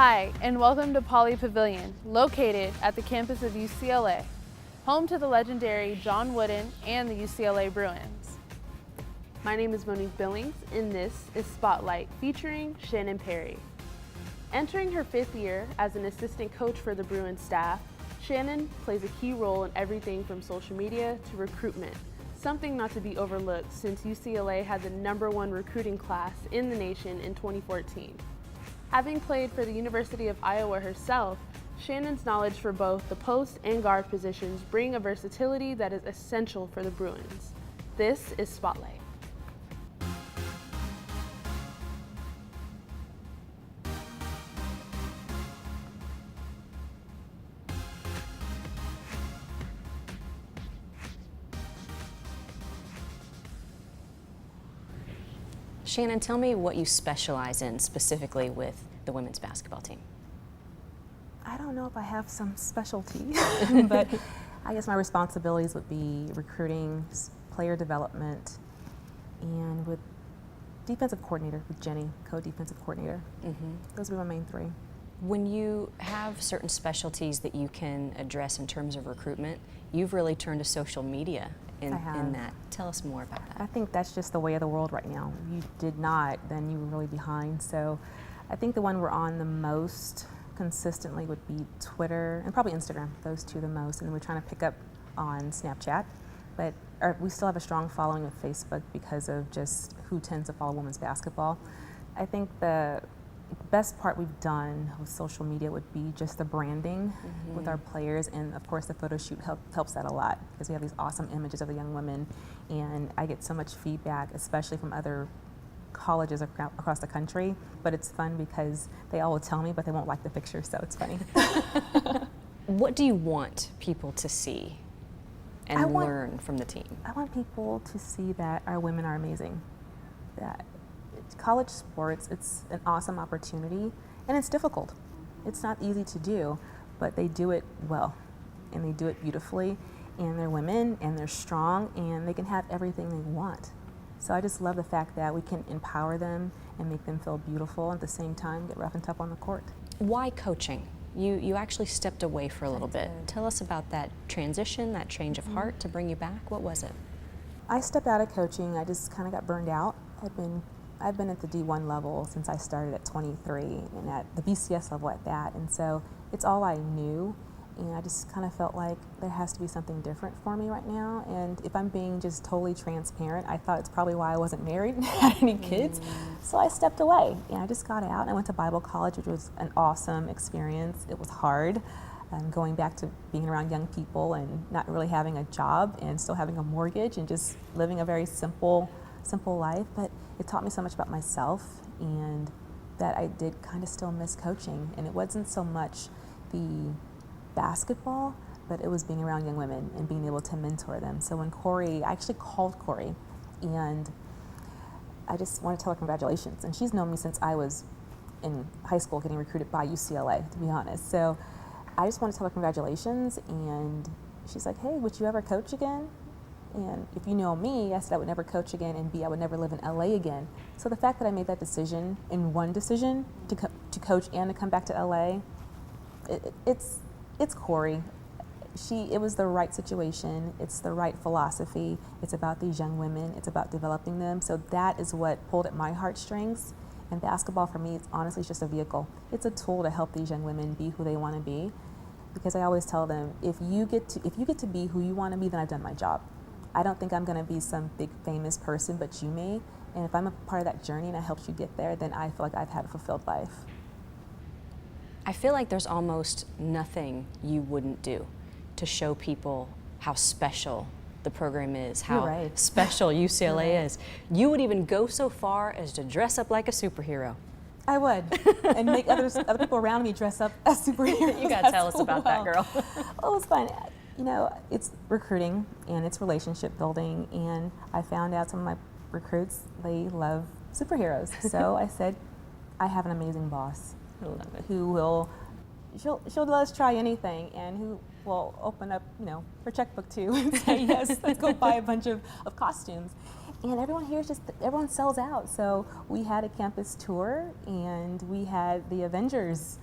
Hi, and welcome to Poly Pavilion, located at the campus of UCLA, home to the legendary John Wooden and the UCLA Bruins. My name is Monique Billings, and this is Spotlight featuring Shannon Perry. Entering her 5th year as an assistant coach for the Bruins staff, Shannon plays a key role in everything from social media to recruitment, something not to be overlooked since UCLA had the #1 recruiting class in the nation in 2014. Having played for the University of Iowa herself, Shannon's knowledge for both the post and guard positions bring a versatility that is essential for the Bruins. This is Spotlight. Shannon, tell me what you specialize in specifically with the women's basketball team. I don't know if I have some specialty, but I guess my responsibilities would be recruiting, player development, and with defensive coordinator, with Jenny, co-defensive coordinator. Those would be my main 3. When you have certain specialties that you can address in terms of recruitment, you've really turned to social media in that. Tell us more about that. I think that's just the way of the world right now. If you did not, then you were really behind. So I think the one we're on the most consistently would be Twitter and probably Instagram, those 2 the most. And then we're trying to pick up on Snapchat. But we still have a strong following of Facebook because of just who tends to follow women's basketball. I think the best part we've done with social media would be just the branding with our players, and of course the photo shoot helps that a lot because we have these awesome images of the young women, and I get so much feedback, especially from other colleges across the country, but it's fun because they all will tell me but they won't like the picture, so it's funny. What do you want people to see and learn from the team? I want people to see that our women are amazing, that college sports, it's an awesome opportunity, and it's difficult. It's not easy to do, but they do it well, and they do it beautifully, and they're women, and they're strong, and they can have everything they want. So I just love the fact that we can empower them and make them feel beautiful, and at the same time get rough and tough on the court. Why coaching? You actually stepped away for a little bit. Tell us about that transition, that change of heart to bring you back. What was it? I stepped out of coaching. I just kind of got burned out. I've been at the D1 level since I started at 23 and at the BCS level at that, and so it's all I knew, and I just kind of felt like there has to be something different for me right now. And if I'm being just totally transparent, I thought it's probably why I wasn't married and had any kids. So I stepped away, and I just got out and I went to Bible college, which was an awesome experience. It was hard. Going back to being around young people and not really having a job and still having a mortgage and just living a very simple life, but it taught me so much about myself, and that I did kind of still miss coaching. And it wasn't so much the basketball, but it was being around young women and being able to mentor them. So when I actually called Corey, and I just want to tell her congratulations. And she's known me since I was in high school getting recruited by UCLA, to be honest. So I just want to tell her congratulations, and she's like, hey, would you ever coach again? And if you know me, I said I would never coach again, and B, I would never live in LA again. So the fact that I made that decision in one decision to coach and to come back to LA, it's Corey. It was the right situation. It's the right philosophy. It's about these young women. It's about developing them. So that is what pulled at my heartstrings. And basketball for me, it's honestly just a vehicle. It's a tool to help these young women be who they want to be. Because I always tell them, if you get to be who you want to be, then I've done my job. I don't think I'm going to be some big famous person, but you may. And if I'm a part of that journey and I helped you get there, then I feel like I've had a fulfilled life. I feel like there's almost nothing you wouldn't do to show people how special the program is, how special UCLA is. You would even go so far as to dress up like a superhero. I would, and make other people around me dress up as superheroes. You got to tell us about that, girl. Well, it was fun. You know, it's recruiting and it's relationship building, and I found out some of my recruits, they love superheroes. So I said, I have an amazing boss she'll let us try anything, and who will open up, her checkbook too and say, yes, let's go buy a bunch of costumes. and everyone here everyone sells out. So we had a campus tour, and we had the Avengers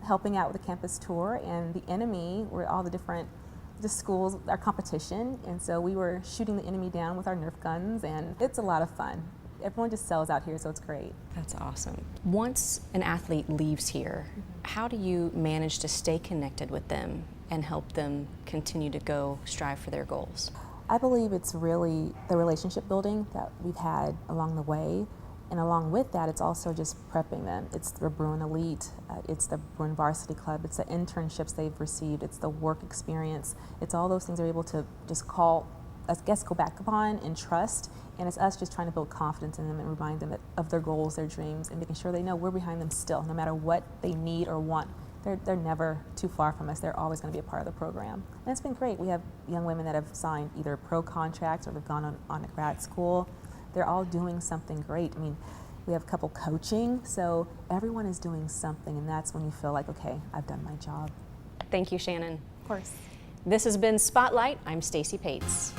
helping out with the campus tour, and the enemy were all the schools, our competition, and so we were shooting the enemy down with our Nerf guns, and it's a lot of fun. Everyone just sells out here, so it's great. That's awesome. Once an athlete leaves here, how do you manage to stay connected with them and help them continue to go strive for their goals? I believe it's really the relationship building that we've had along the way. And along with that, it's also just prepping them. It's the Bruin Elite, it's the Bruin Varsity Club, it's the internships they've received, it's the work experience. It's all those things they're able to just go back upon and trust. And it's us just trying to build confidence in them and remind them of their goals, their dreams, and making sure they know we're behind them still, no matter what they need or want. They're never too far from us. They're always going to be a part of the program. And it's been great. We have young women that have signed either pro contracts or they've gone on a grad school. They're all doing something great. I mean, we have a couple coaching, so everyone is doing something, and that's when you feel like, okay, I've done my job. Thank you, Shannon. Of course. This has been Spotlight. I'm Stacy Pates.